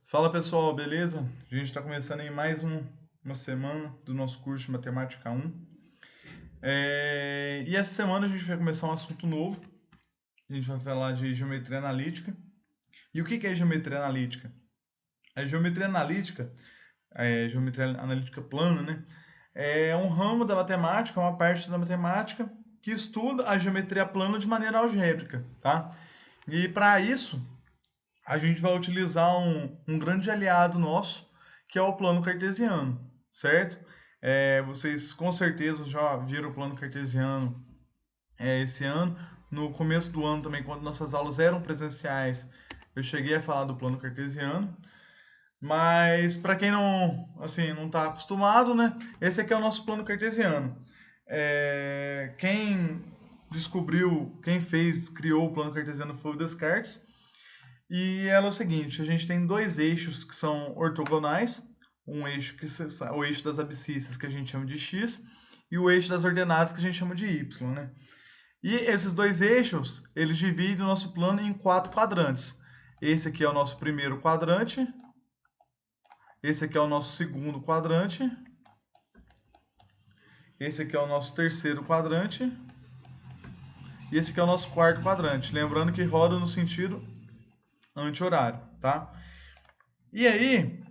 Fala pessoal, beleza? A gente está começando em mais uma semana do nosso curso de Matemática 1. E essa semana a gente vai começar um assunto novo. A gente vai falar de geometria analítica. E o que é geometria analítica? A geometria analítica, geometria analítica plana, né? É um ramo da matemática, uma parte da matemática que estuda a geometria plana de maneira algébrica, tá? E para isso, a gente vai utilizar um grande aliado nosso, que é o plano cartesiano, certo? Vocês com certeza já viram o plano cartesiano esse ano. No começo do ano também, quando nossas aulas eram presenciais, eu cheguei a falar do plano cartesiano. Mas para quem não está acostumado, né? Esse aqui é o nosso plano cartesiano. Quem descobriu, quem fez, criou o plano cartesiano foi o Descartes. E ela é o seguinte, a gente tem dois eixos que são ortogonais, um eixo que o eixo das abscissas que a gente chama de x e o eixo das ordenadas que a gente chama de y, né? E esses dois eixos, eles dividem o nosso plano em quatro quadrantes. Esse aqui é o nosso primeiro quadrante, esse aqui é o nosso segundo quadrante, esse aqui é o nosso terceiro quadrante e esse aqui é o nosso quarto quadrante. Lembrando que roda no sentido anti-horário, tá? E aí,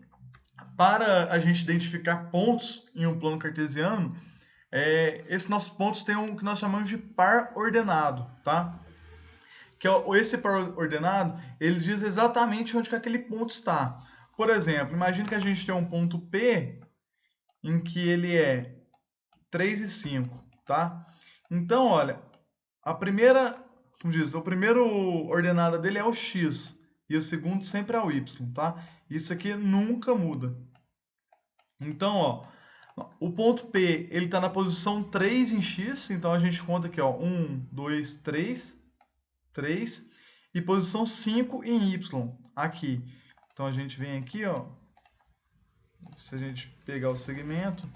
para a gente identificar pontos em um plano cartesiano, esses nossos pontos têm um que nós chamamos de par ordenado, tá? Que esse par ordenado, ele diz exatamente onde que aquele ponto está. Por exemplo, imagine que a gente tem um ponto P em que ele é 3 e 5, tá? Então, olha, como diz, o primeiro ordenada dele é o x e o segundo sempre é o y, tá? Isso aqui nunca muda. Então, ó, o ponto P, ele está na posição 3 em x, então a gente conta aqui, ó, 1, 2, 3, 3, e posição 5 em y, aqui. Então a gente vem aqui, ó, se a gente pegar o segmento,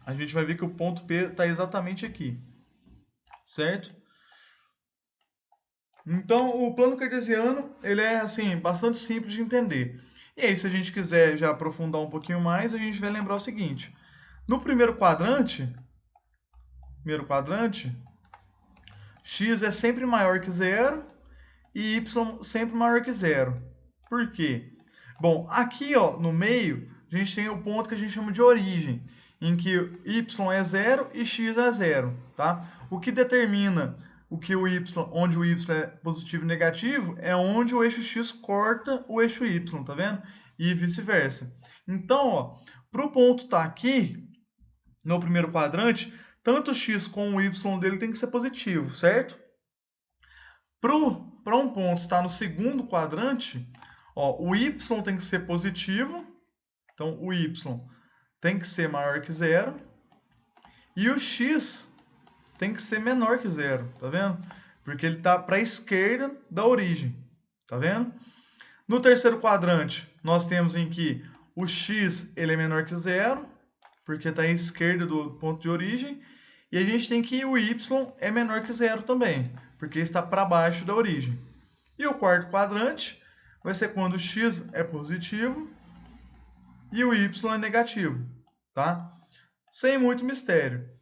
a gente vai ver que o ponto P está exatamente aqui, certo? Então, o plano cartesiano, ele é, assim, bastante simples de entender. E aí, se a gente quiser já aprofundar um pouquinho mais, a gente vai lembrar o seguinte. No primeiro quadrante, x é sempre maior que zero e y sempre maior que zero. Por quê? Bom, aqui ó, no meio, a gente tem o ponto que a gente chama de origem, em que y é zero e x é zero. Tá? O que determina onde o y é positivo e negativo é onde o eixo x corta o eixo y, tá vendo? E vice-versa. Então, para o ponto estar aqui, no primeiro quadrante, tanto o x como o y dele tem que ser positivo, certo? Para um ponto estar no segundo quadrante, ó, o y tem que ser positivo, então o y tem que ser maior que zero, e o x tem que ser menor que zero, tá vendo? Porque ele está para a esquerda da origem, tá vendo? No terceiro quadrante, nós temos em que o x ele é menor que zero, porque está à esquerda do ponto de origem, e a gente tem que o y é menor que zero também, porque está para baixo da origem. E o quarto quadrante vai ser quando o x é positivo e o y é negativo, tá? Sem muito mistério.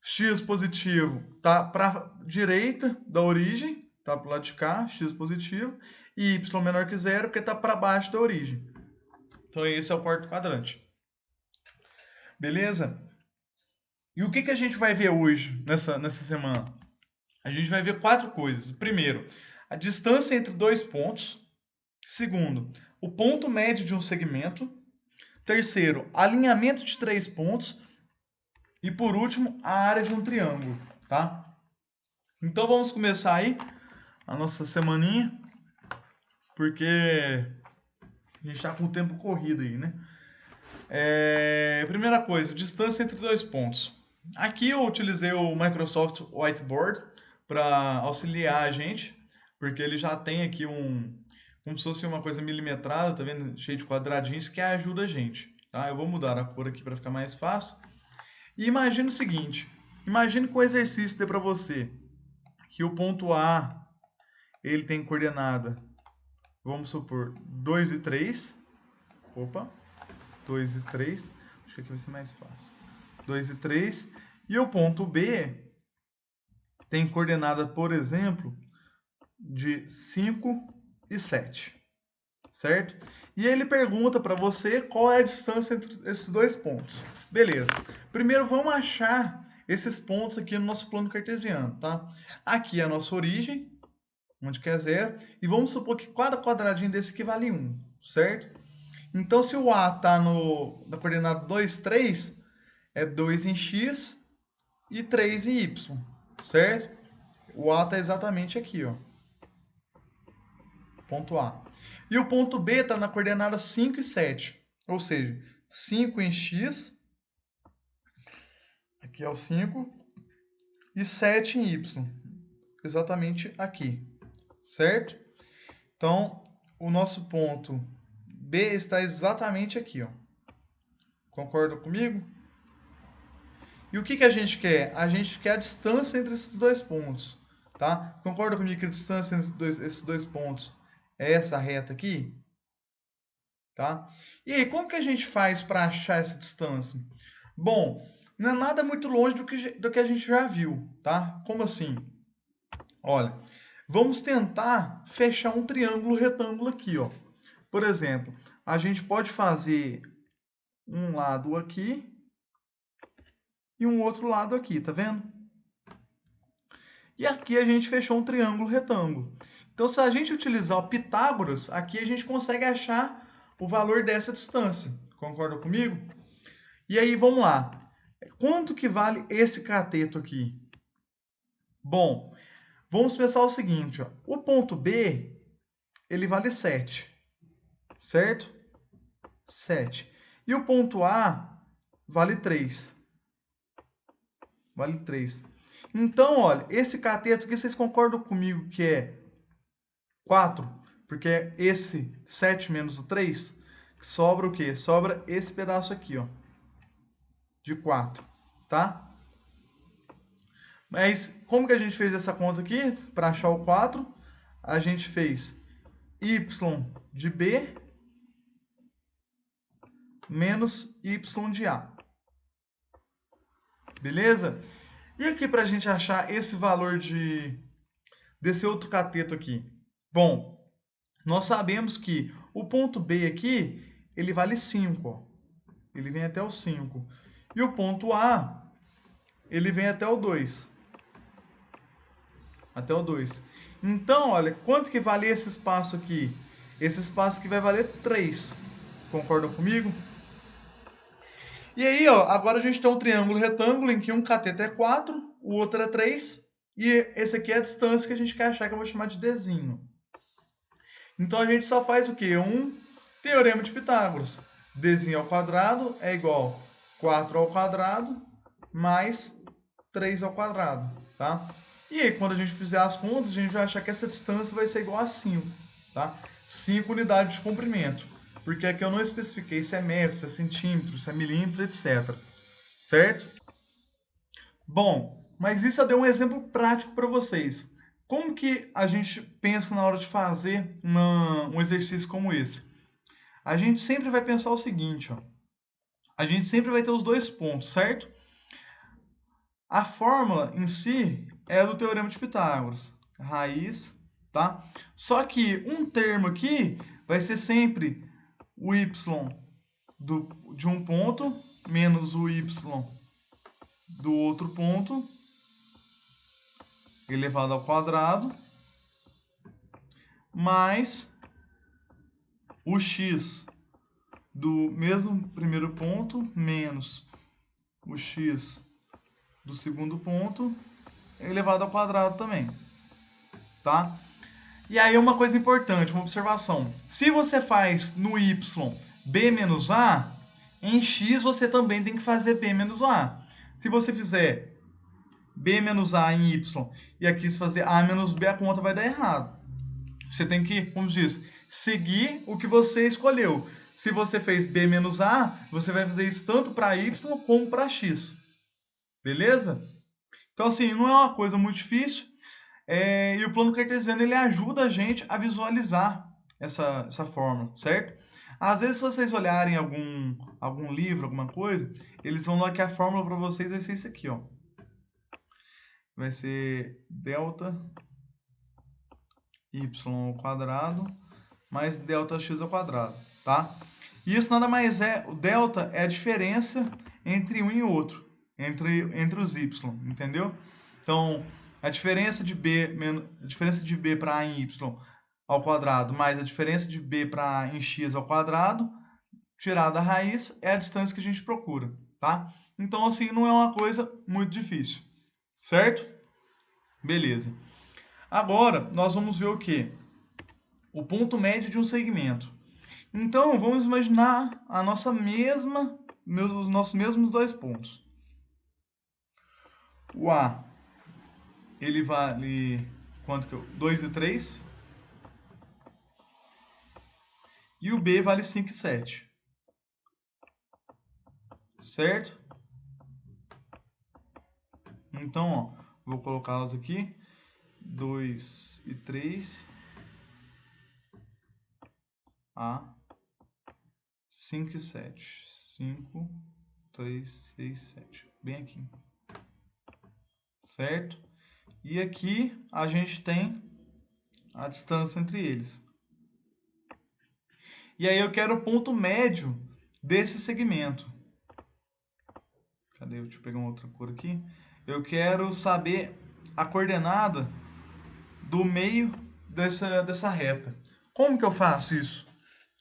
X positivo tá para a direita da origem, tá para o lado de cá, x positivo, e y menor que zero porque está para baixo da origem. Então esse é o quarto quadrante. Beleza? E o que a gente vai ver hoje, nessa semana? A gente vai ver quatro coisas. Primeiro, a distância entre dois pontos. Segundo, o ponto médio de um segmento. Terceiro, alinhamento de três pontos. E por último, a área de um triângulo, tá? Então vamos começar aí a nossa semaninha, porque a gente está com o tempo corrido aí, né? Primeira coisa, distância entre dois pontos. Aqui eu utilizei o Microsoft Whiteboard para auxiliar a gente, porque ele já tem aqui como se fosse uma coisa milimetrada, tá vendo? Cheio de quadradinhos que ajuda a gente. Tá? Eu vou mudar a cor aqui para ficar mais fácil. E imagine o seguinte, imagine que o exercício dê para você que o ponto A ele tem coordenada, vamos supor, 2 e 3, Opa, 2 e 3. Acho que aqui vai ser mais fácil. 2 e 3. E o ponto B tem coordenada, por exemplo, de 5 e 7. Certo? E ele pergunta para você qual é a distância entre esses dois pontos. Beleza. Primeiro vamos achar esses pontos aqui no nosso plano cartesiano, tá? Aqui é a nossa origem, onde que é 0, e vamos supor que cada quadradinho desse aqui vale 1, certo? Então, se o A está na coordenada 2, 3, é 2 em x e 3 em y, certo? O A está exatamente aqui, ó. Ponto A. E o ponto B está na coordenada 5 e 7, ou seja, 5 em x, aqui é o 5, e 7 em y, exatamente aqui, certo? Então, o nosso ponto B está exatamente aqui, ó. Concorda comigo? E o que a gente quer? A gente quer a distância entre esses dois pontos, tá? Concorda comigo que a distância entre esses dois pontos é essa reta aqui? Tá? E aí, como que a gente faz para achar essa distância? Bom, não é nada muito longe do que a gente já viu, tá? Como assim? Olha, vamos tentar fechar um triângulo retângulo aqui, ó. Por exemplo, a gente pode fazer um lado aqui e um outro lado aqui, tá vendo? E aqui a gente fechou um triângulo retângulo. Então, se a gente utilizar o Pitágoras, aqui a gente consegue achar o valor dessa distância. Concorda comigo? E aí, vamos lá. Quanto que vale esse cateto aqui? Bom, vamos pensar o seguinte, ó. O ponto B, ele vale 7, certo? 7. E o ponto A vale 3. Vale 3. Então, olha, esse cateto aqui, vocês concordam comigo que é 4? Porque é esse 7 menos o 3, sobra o quê? Sobra esse pedaço aqui, ó, de 4, tá? Mas como que a gente fez essa conta aqui? Para achar o 4, a gente fez y de B menos y de A. Beleza? E aqui para a gente achar esse valor desse outro cateto aqui? Bom, nós sabemos que o ponto B aqui, ele vale 5. Ó. Ele vem até o 5. E o ponto A, ele vem até o 2. Até o 2. Então, olha, quanto que vale esse espaço aqui? Esse espaço aqui vai valer 3. Concordam comigo? E aí, ó, agora a gente tem um triângulo retângulo em que um cateto é 4, o outro é 3. E esse aqui é a distância que a gente quer achar, que eu vou chamar de Dzinho. Então, a gente só faz o quê? Um teorema de Pitágoras. Dzinho ao quadrado é igual a 4 ao quadrado mais 3 ao quadrado, tá? E aí, quando a gente fizer as contas, a gente vai achar que essa distância vai ser igual a 5, tá? 5 unidades de comprimento. Porque aqui eu não especifiquei se é metro, se é centímetro, se é milímetro, etc. Certo? Bom, mas isso eu dei um exemplo prático para vocês. Como que a gente pensa na hora de fazer um exercício como esse? A gente sempre vai pensar o seguinte, ó. A gente sempre vai ter os dois pontos, certo? A fórmula em si é do teorema de Pitágoras. Raiz, tá? Só que um termo aqui vai ser sempre o y de um ponto menos o y do outro ponto elevado ao quadrado mais o x do mesmo primeiro ponto menos o x do segundo ponto elevado ao quadrado também, tá? E aí uma coisa importante, uma observação. Se você faz no y b menos a, em x você também tem que fazer b menos a. Se você fizer b menos a em y e aqui se fazer a menos b, a conta vai dar errado. Você tem que, como diz, seguir o que você escolheu. Se você fez b menos a, você vai fazer isso tanto para y como para x. Beleza? Então, assim, não é uma coisa muito difícil. E o plano cartesiano ele ajuda a gente a visualizar essa fórmula, certo? Às vezes, se vocês olharem algum livro, alguma coisa, eles vão lá que a fórmula para vocês vai ser isso aqui, ó. Vai ser delta y ao quadrado mais delta x ao quadrado, tá? E isso nada mais é, o delta é a diferença entre um e outro, entre os y, entendeu? Então, a diferença de b para a em y ao quadrado mais a diferença de b para a em x ao quadrado, tirada a raiz, é a distância que a gente procura, tá? Então, assim, não é uma coisa muito difícil, certo? Beleza. Agora, nós vamos ver o quê? O ponto médio de um segmento. Então, vamos imaginar os nossos mesmos dois pontos. O A, ele vale quanto que eu? 2 e 3. E o B vale 5 e 7. Certo? Então, ó, vou colocá-las aqui. 2 e 3. A. 5 e 7. 5, 3, 6, 7. Bem aqui. Certo? E aqui a gente tem a distância entre eles. E aí eu quero o ponto médio desse segmento. Cadê? Deixa eu pegar uma outra cor aqui. Eu quero saber a coordenada do meio dessa reta. Como que eu faço isso?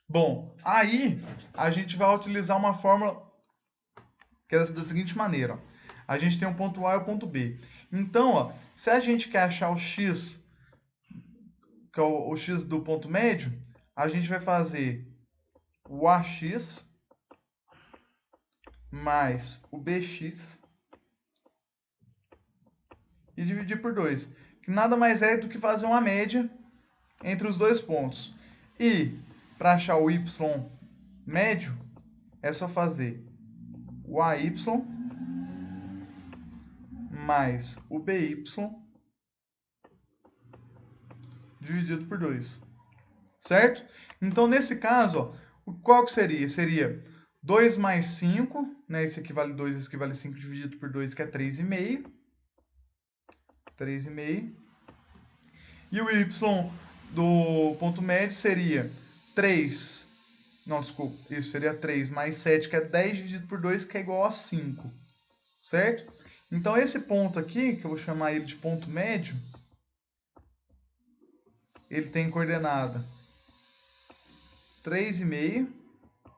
Bom, aí a gente vai utilizar uma fórmula que é da seguinte maneira. Ó. A gente tem um ponto A e um ponto B. Então, ó, se a gente quer achar o x, que é o x do ponto médio, a gente vai fazer o AX mais o BX e dividir por 2, que nada mais é do que fazer uma média entre os dois pontos. E para achar o y médio, é só fazer o AY mais o BY dividido por 2. Certo? Então, nesse caso, ó, qual que seria? Seria 2 mais 5, né? Esse aqui vale 2, esse aqui vale 5 dividido por 2, que é 3,5. 3,5. E o y do ponto médio seria 3. Não, desculpa. Isso seria 3 mais 7, que é 10 dividido por 2, que é igual a 5. Certo? Então, esse ponto aqui, que eu vou chamar ele de ponto médio, ele tem coordenada 3,5,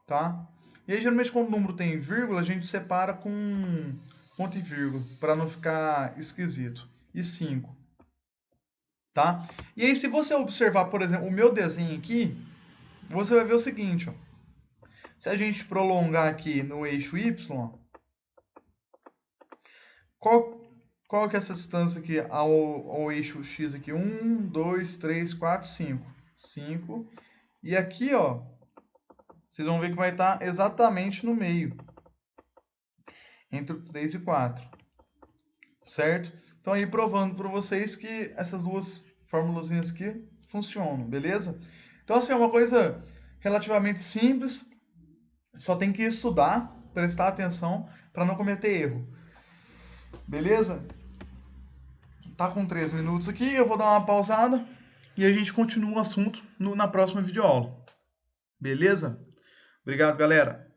tá? E aí, geralmente, quando o número tem vírgula, a gente separa com ponto e vírgula, para não ficar esquisito. E 5. Tá? E aí, se você observar, por exemplo, o meu desenho aqui, você vai ver o seguinte, ó. Se a gente prolongar aqui no eixo y, ó, qual que é essa distância aqui ao eixo x aqui? 1, 2, 3, 4, 5. 5. E aqui, ó, vocês vão ver que vai estar exatamente no meio, entre o 3 e 4. Certo? Então, aí provando para vocês que essas duas formulazinhas aqui funcionam, beleza? Então, assim, é uma coisa relativamente simples, só tem que estudar, prestar atenção para não cometer erro. Beleza? Tá com 3 minutos aqui, eu vou dar uma pausada e a gente continua o assunto na próxima videoaula. Beleza? Obrigado, galera!